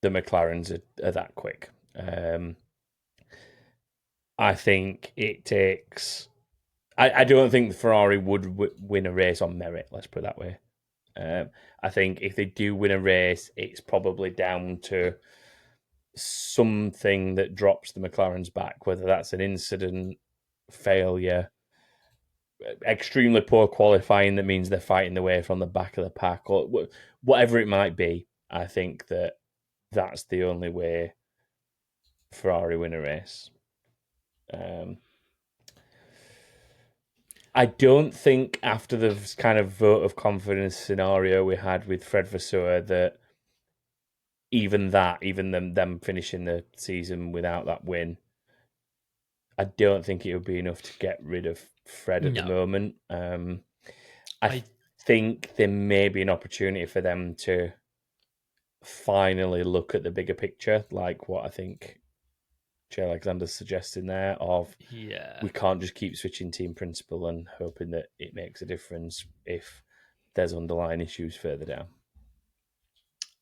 the McLarens are that quick. I think it takes. I don't think Ferrari would win a race on merit. Let's put it that way. I think if they do win a race, it's probably down to something that drops the McLarens back, whether that's an incident, failure, extremely poor qualifying that means they're fighting their way from the back of the pack, or whatever it might be. I think that's the only way Ferrari win a race. I don't think after the kind of vote of confidence scenario we had with Fred Vasseur that even them finishing the season without that win, I don't think it would be enough to get rid of Fred at the No. moment. I think there may be an opportunity for them to finally look at the bigger picture, like what I think Jay Alexander's suggesting there of we can't just keep switching team principal and hoping that it makes a difference if there's underlying issues further down.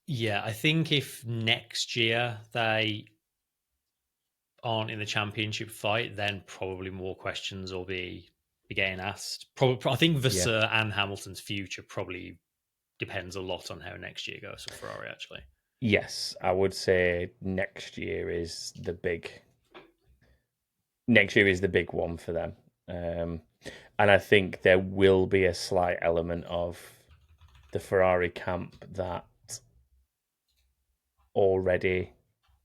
Yeah, I think if next year they aren't in the championship fight, then probably more questions will be getting asked. Probably, I think Vasseur and Hamilton's future probably depends a lot on how next year goes for Ferrari, actually. Yes, I would say next year is the big one for them. And I think there will be a slight element of the Ferrari camp that already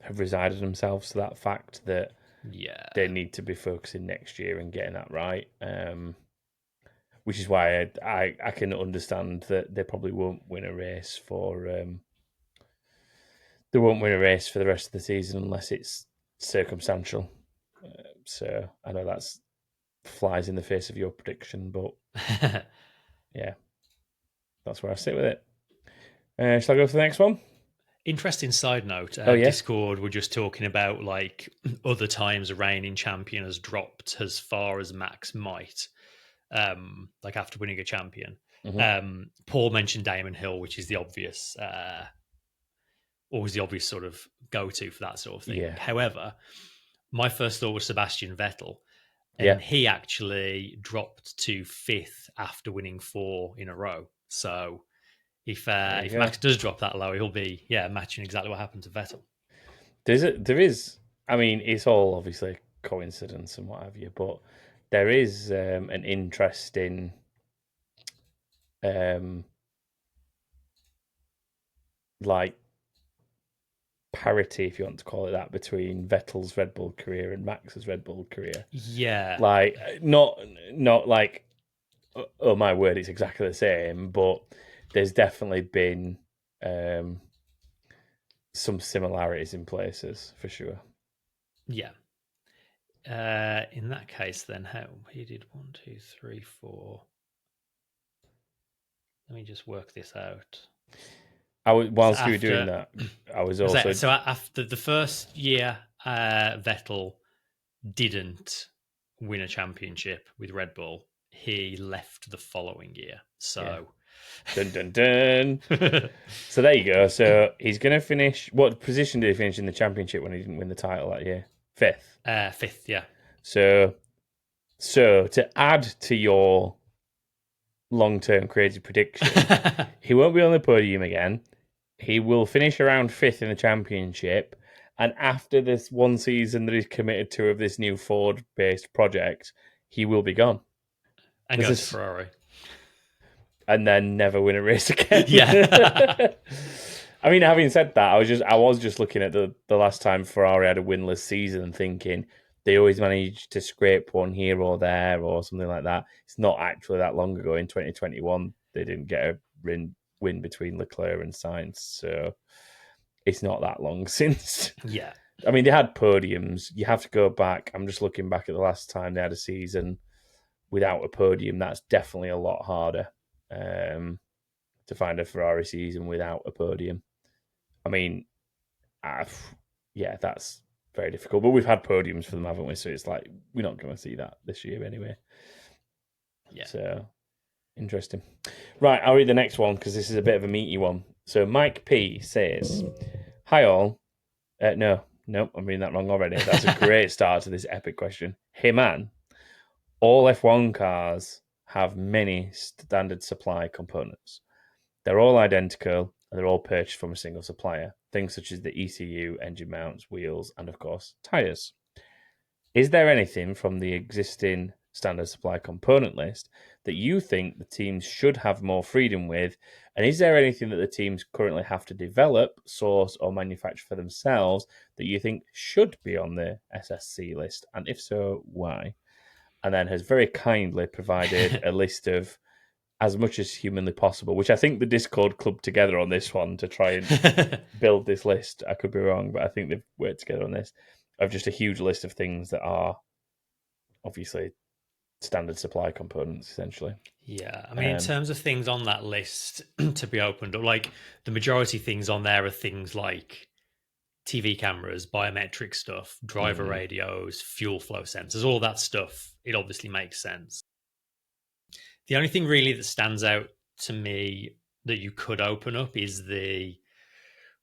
have resigned themselves to that fact that they need to be focusing next year and getting that right. Which is why I can understand that they probably won't win a race for they won't win a race for the rest of the season unless it's circumstantial. So I know that's flies in the face of your prediction, but yeah, that's where I sit with it. Shall I go for the next one? Interesting side note. Oh, yeah. Discord were just talking about like other times a reigning champion has dropped as far as Max might, like after winning a champion. Mm-hmm. Paul mentioned Damon Hill, which is the obvious, always the obvious sort of go-to for that sort of thing. Yeah. However, my first thought was Sebastian Vettel, and he actually dropped to fifth after winning 4 in a row. So if Max does drop that low, he'll be matching exactly what happened to Vettel. There is. I mean, it's all obviously coincidence and what have you, but there is an interesting like parity, if you want to call it that, between Vettel's Red Bull career and Max's Red Bull career. Yeah, Like not like oh my word, it's exactly the same. But there's definitely been some similarities in places for sure. Yeah. In that case, then how he did 1, 2, 3, 4. Let me just work this out. Whilst you were doing that, I was also so after the first year, Vettel didn't win a championship with Red Bull. He left the following year. So, dun dun dun. So there you go. So he's going to finish. What position did he finish in the championship when he didn't win the title that year? Fifth. Fifth, yeah. So to add to your long-term crazy prediction, he won't be on the podium again. He will finish around fifth in the championship, and after this one season that he's committed to of this new Ford-based project, he will be gone and go to Ferrari, and then never win a race again. Yeah. I mean, having said that, I was just looking at the last time Ferrari had a winless season and thinking they always manage to scrape one here or there or something like that. It's not actually that long ago. In 2021, they didn't get a win between Leclerc and Sainz, so it's not that long since. Yeah. I mean, they had podiums. You have to go back. I'm just looking back at the last time they had a season without a podium. That's definitely a lot harder to find a Ferrari season without a podium. I mean, yeah, that's very difficult. But we've had podiums for them, haven't we? So it's like we're not going to see that this year anyway. Yeah. So interesting. Right, I'll read the next one because this is a bit of a meaty one. So Mike P says, "Hi all." No, I'm reading that wrong already. That's a great start to this epic question. Hey man, all F1 cars have many standard supply components. They're all identical and they're all purchased from a single supplier. Things such as the ECU, engine mounts, wheels, and of course, tyres. Is there anything from the existing standard supply component list that you think the teams should have more freedom with? And is there anything that the teams currently have to develop, source, or manufacture for themselves that you think should be on the SSC list? And if so, why? And then has very kindly provided a list of as much as humanly possible, which I think the Discord clubbed together on this one to try and build this list. I could be wrong, but I think they've worked together on this, of just a huge list of things that are obviously standard supply components, essentially. Yeah, I mean, in terms of things on that list to be opened up, like the majority of things on there are things like TV cameras, biometric stuff, driver radios, fuel flow sensors, all that stuff. It obviously makes sense. The only thing really that stands out to me that you could open up is the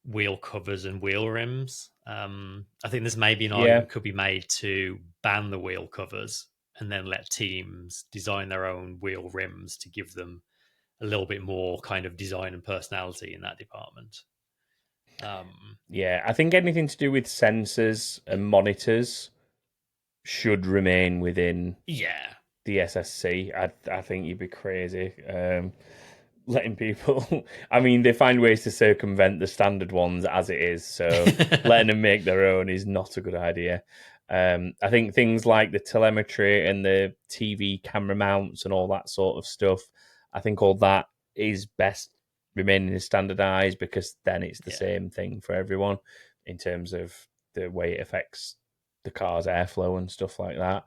wheel covers and wheel rims. I think there's maybe an argument could be made to ban the wheel covers and then let teams design their own wheel rims to give them a little bit more kind of design and personality in that department. Yeah, I think anything to do with sensors and monitors should remain within the SSC. I think you'd be crazy letting people... I mean, they find ways to circumvent the standard ones as it is, so letting them make their own is not a good idea. I think things like the telemetry and the TV camera mounts and all that sort of stuff, I think all that is best remaining standardized because then it's the same thing for everyone in terms of the way it affects the car's airflow and stuff like that.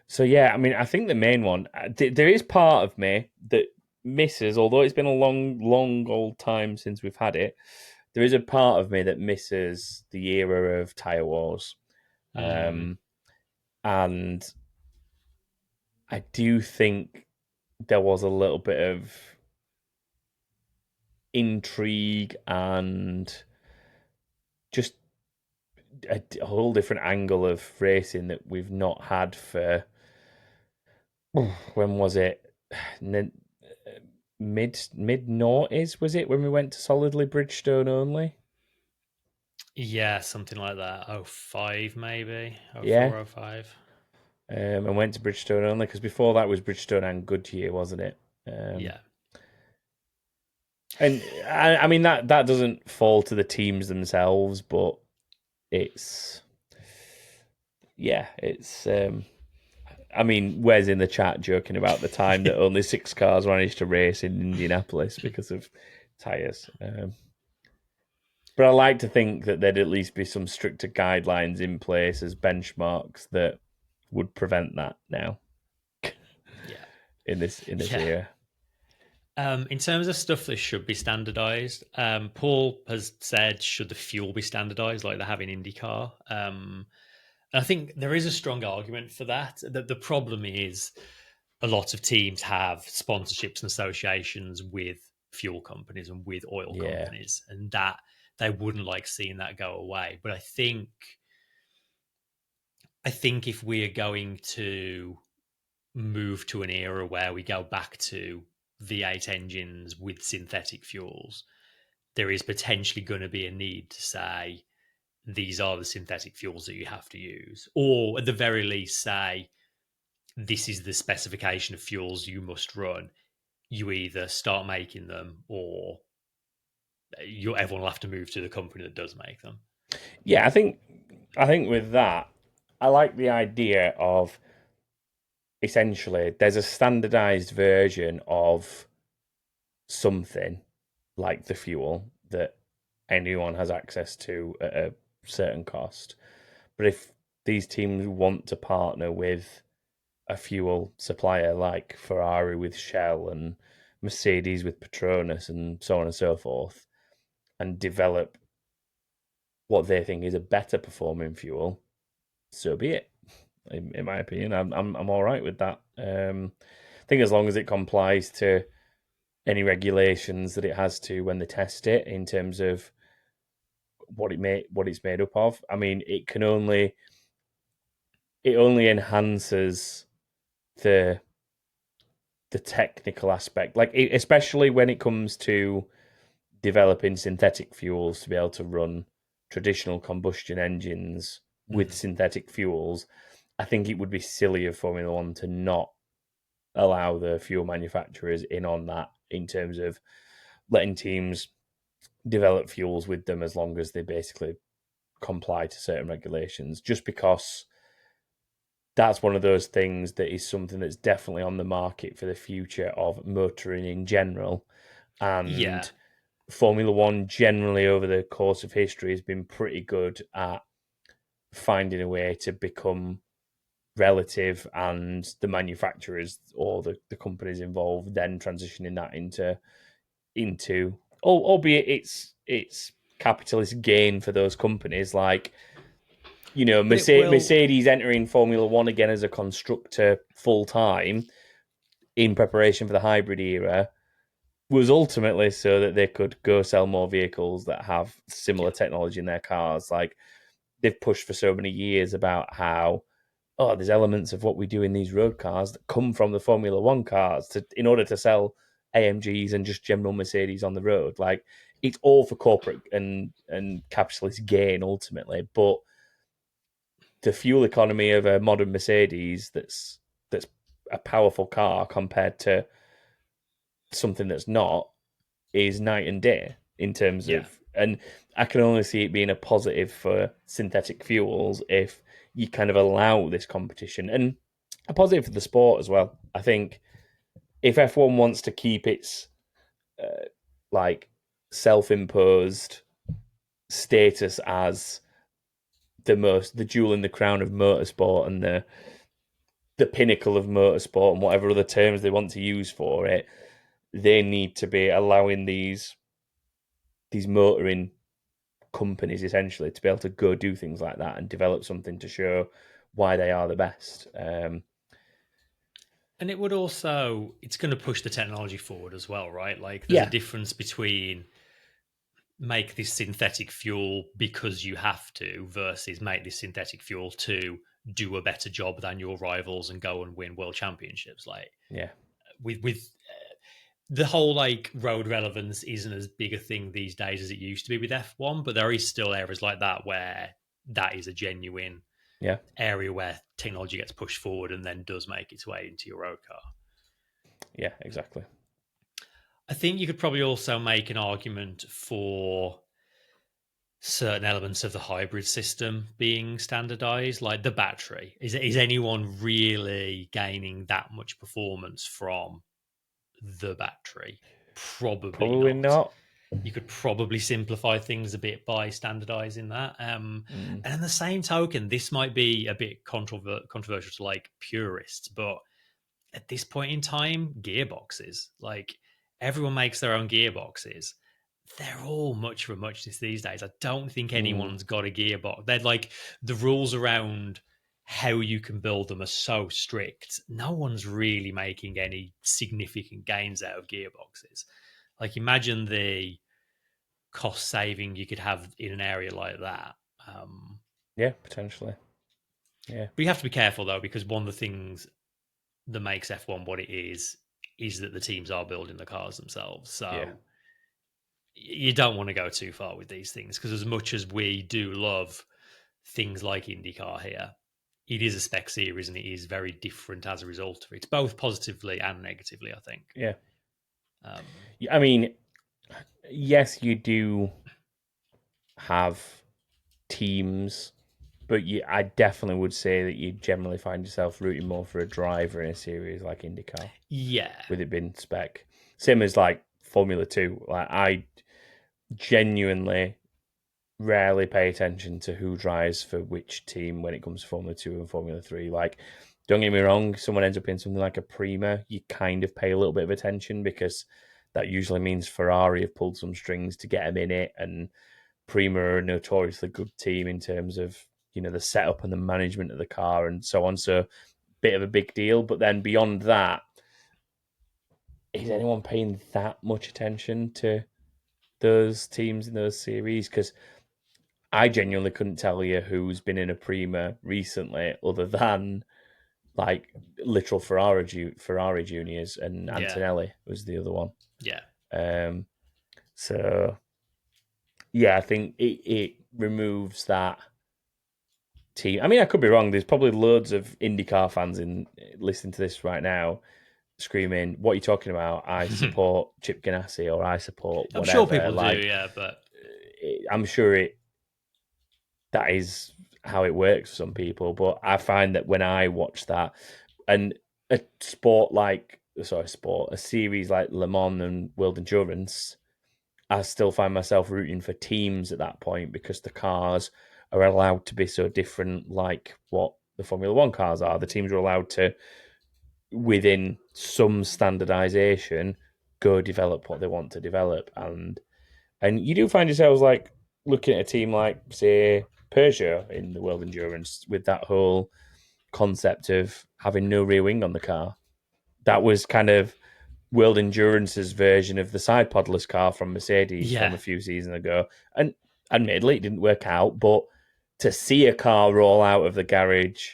So yeah, I mean, I think the main one, there is part of me that misses, although it's been a long old time since we've had it, there is a part of me that misses the era of tyre wars. And I do think there was a little bit of intrigue and just a whole different angle of racing that we've not had for... When was it? Mid noughties, was it, when we went to solidly Bridgestone only? Yeah, something like that. 05 maybe. 04, 05. And went to Bridgestone only because before that was Bridgestone and Goodyear, wasn't it? Yeah. And I mean that doesn't fall to the teams themselves, but it's I mean, Wes in the chat joking about the time that only 6 cars managed to race in Indianapolis because of tyres. But I like to think that there'd at least be some stricter guidelines in place as benchmarks that would prevent that now. Yeah. In this era. In terms of stuff that should be standardized, Paul has said, should the fuel be standardized like they have in IndyCar? I think there is a strong argument for that. The problem is a lot of teams have sponsorships and associations with fuel companies and with oil companies, and that they wouldn't like seeing that go away. But I think if we are going to move to an era where we go back to V8 engines with synthetic fuels, there is potentially going to be a need to say these are the synthetic fuels that you have to use, or at the very least say this is the specification of fuels you must run. You either start making them or everyone will have to move to the company that does make them. Yeah, I think with that, I like the idea of essentially there's a standardized version of something like the fuel that anyone has access to at a certain cost. But if these teams want to partner with a fuel supplier like Ferrari with Shell and Mercedes with Petronas and so on and so forth, and develop what they think is a better performing fuel, so be it. In my opinion, I'm all right with that. I think as long as it complies to any regulations that it has to when they test it in terms of what it's made up of. I mean, it only enhances the technical aspect, like especially when it comes to developing synthetic fuels to be able to run traditional combustion engines with synthetic fuels. I think it would be silly of Formula One to not allow the fuel manufacturers in on that in terms of letting teams develop fuels with them as long as they basically comply to certain regulations, just because that's one of those things that is something that's definitely on the market for the future of motoring in general. And Formula One generally over the course of history has been pretty good at finding a way to become relative, and the manufacturers or the companies involved then transitioning that into albeit it's capitalist gain for those companies, like Mercedes entering Formula One again as a constructor full time in preparation for the hybrid era was ultimately so that they could go sell more vehicles that have similar technology in their cars. Like, they've pushed for so many years about how there's elements of what we do in these road cars that come from the Formula One cars in order to sell AMGs and just general Mercedes on the road. Like, it's all for corporate and capitalist gain ultimately. But the fuel economy of a modern Mercedes that's a powerful car compared to something that's not is night and day in terms of, and I can only see it being a positive for synthetic fuels if you kind of allow this competition, and a positive for the sport as well. I think if F1 wants to keep its like self-imposed status as the jewel in the crown of motorsport and the pinnacle of motorsport and whatever other terms they want to use for it, they need to be allowing these motoring companies essentially to be able to go do things like that and develop something to show why they are the best. And it would also, it's going to push the technology forward as well, right? Like, there's a difference between make this synthetic fuel because you have to versus make this synthetic fuel to do a better job than your rivals and go and win world championships. Like, with the whole like road relevance isn't as big a thing these days as it used to be with F1, but there is still areas like that where that is a genuine area where technology gets pushed forward and then does make its way into your road car. Yeah, exactly. I think you could probably also make an argument for certain elements of the hybrid system being standardized, like the battery. Is anyone really gaining that much performance from the battery? Probably not. You could probably simplify things a bit by standardizing that. And in the same token, this might be a bit controversial to like purists, but at this point in time, gearboxes, like everyone makes their own gearboxes. They're all much for muchness these days. I don't think anyone's got a gearbox. They're like the rules around how you can build them are so strict. No one's really making any significant gains out of gearboxes. Like imagine the cost saving you could have in an area like that. Yeah, potentially. Yeah. But you have to be careful though, because one of the things that makes F1 what it is that the teams are building the cars themselves. So you don't want to go too far with these things, because as much as we do love things like IndyCar here, it is a spec series and it is very different as a result of it, both positively and negatively, I think. Yeah. I mean, yes, you do have teams, but I definitely would say that you generally find yourself rooting more for a driver in a series like IndyCar. Yeah. With it being spec. Same as like Formula 2. Like I genuinely rarely pay attention to who drives for which team when it comes to Formula 2 and Formula 3. Like, don't get me wrong, someone ends up in something like a Prima, you kind of pay a little bit of attention because that usually means Ferrari have pulled some strings to get them in it, and Prima are a notoriously good team in terms of, you know, the setup and the management of the car and so on. So, bit of a big deal. But then beyond that, is anyone paying that much attention to those teams in those series? Because I genuinely couldn't tell you who's been in a Prima recently other than like literal Ferrari juniors, and Antonelli was the other one. Yeah. So yeah, I think it removes that team. I mean, I could be wrong. There's probably loads of IndyCar fans listening to this right now screaming, "What are you talking about? I support Chip Ganassi, or I support whatever." I'm sure people do, yeah, but I'm sure that is how it works for some people. But I find that when I watch that, and a series like Le Mans and World Endurance, I still find myself rooting for teams at that point because the cars are allowed to be so different, like what the Formula One cars are. The teams are allowed to, within some standardization, go develop what they want to develop. And you do find yourselves like looking at a team like, say, Peugeot in the World Endurance with that whole concept of having no rear wing on the car. That was kind of World Endurance's version of the side podless car from Mercedes from a few seasons ago. And admittedly, it didn't work out, but to see a car roll out of the garage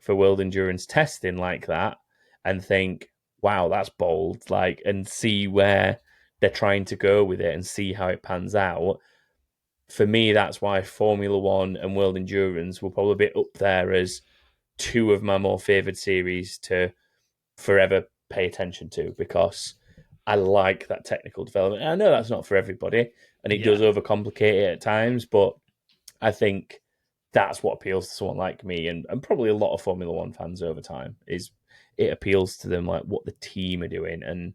for World Endurance testing like that and think, wow, that's bold, like, and see where they're trying to go with it and see how it pans out. For me, that's why Formula One and World Endurance will probably be up there as two of my more favoured series to forever pay attention to, because I like that technical development. And I know that's not for everybody, and it does overcomplicate it at times, but I think that's what appeals to someone like me and probably a lot of Formula One fans over time, is it appeals to them like what the team are doing. And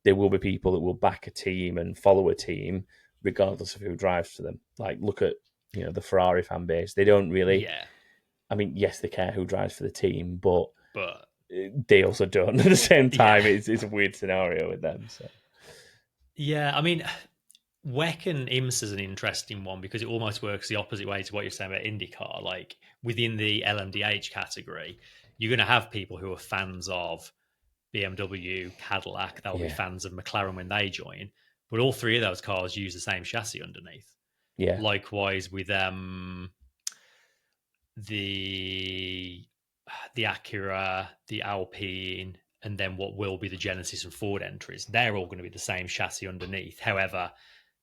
there will be people that will back a team and follow a team regardless of who drives for them. Like, look at, you know, the Ferrari fan base. They don't really, I mean, yes, they care who drives for the team, but they also don't at the same time. It's a weird scenario with them. So yeah, I mean, WEC and IMSA is an interesting one because it almost works the opposite way to what you're saying about IndyCar. Like within the LMDH category, you're going to have people who are fans of BMW, Cadillac. They'll be fans of McLaren when they join. But all three of those cars use the same chassis underneath. Yeah. Likewise with the Acura, the Alpine, and then what will be the Genesis and Ford entries. They're all going to be the same chassis underneath. However,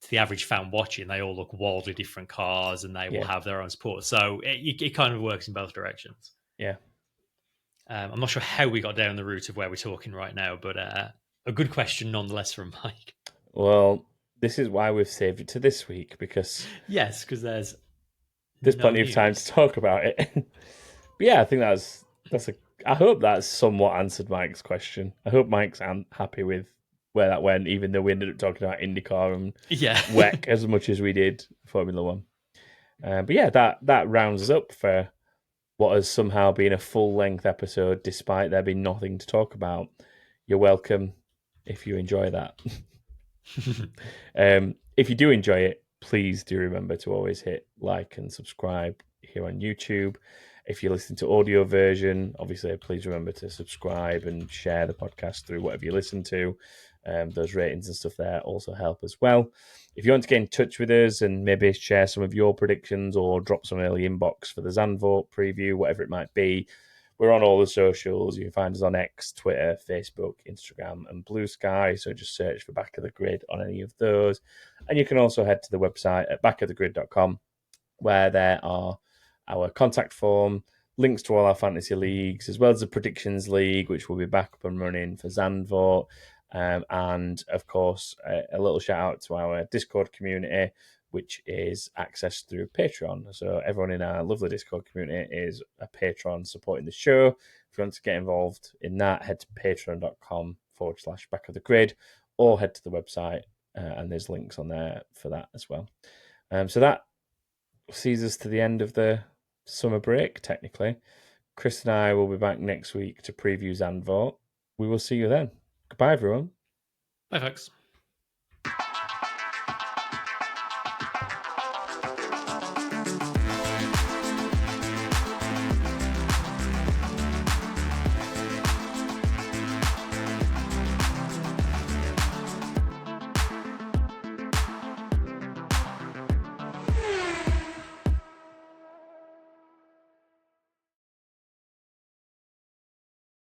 to the average fan watching, they all look wildly different cars and they will have their own support. So it kind of works in both directions. Yeah. I'm not sure how we got down the route of where we're talking right now, but a good question nonetheless from Mike. Well, this is why we've saved it to this week, because Yes, because there's there's no plenty of time news. to talk about it. But yeah, I think I hope that's somewhat answered Mike's question. I hope Mike's happy with where that went, even though we ended up talking about IndyCar and Yeah. WEC as much as we did Formula One. But yeah, that rounds us up for what has somehow been a full-length episode, despite there being nothing to talk about. You're welcome if you enjoy that. If you do enjoy it, please do remember to always hit like and subscribe here on YouTube. If you listen to audio version, obviously, please remember to subscribe and share the podcast through whatever you listen to. Those ratings and stuff there also help as well. If you want to get in touch with us and maybe share some of your predictions or drop some early inbox for the Zandvoort preview, whatever it might be, we're on all the socials. You can find us on X, Twitter, Facebook, Instagram, and Blue Sky. So just search for Back of the Grid on any of those. And you can also head to the website at backofthegrid.com, where there are our contact form, links to all our fantasy leagues, as well as the predictions league, which will be back up and running for Zandvoort. And of course, a little shout out to our Discord community, which is accessed through Patreon. So everyone in our lovely Discord community is a patron supporting the show. If you want to get involved in that, head to patreon.com/back of the grid, or head to the website, and there's links on there for that as well. So that sees us to the end of the summer break, technically. Chris and I will be back next week to preview Zandvoort. We will see you then. Goodbye, everyone. Bye, folks.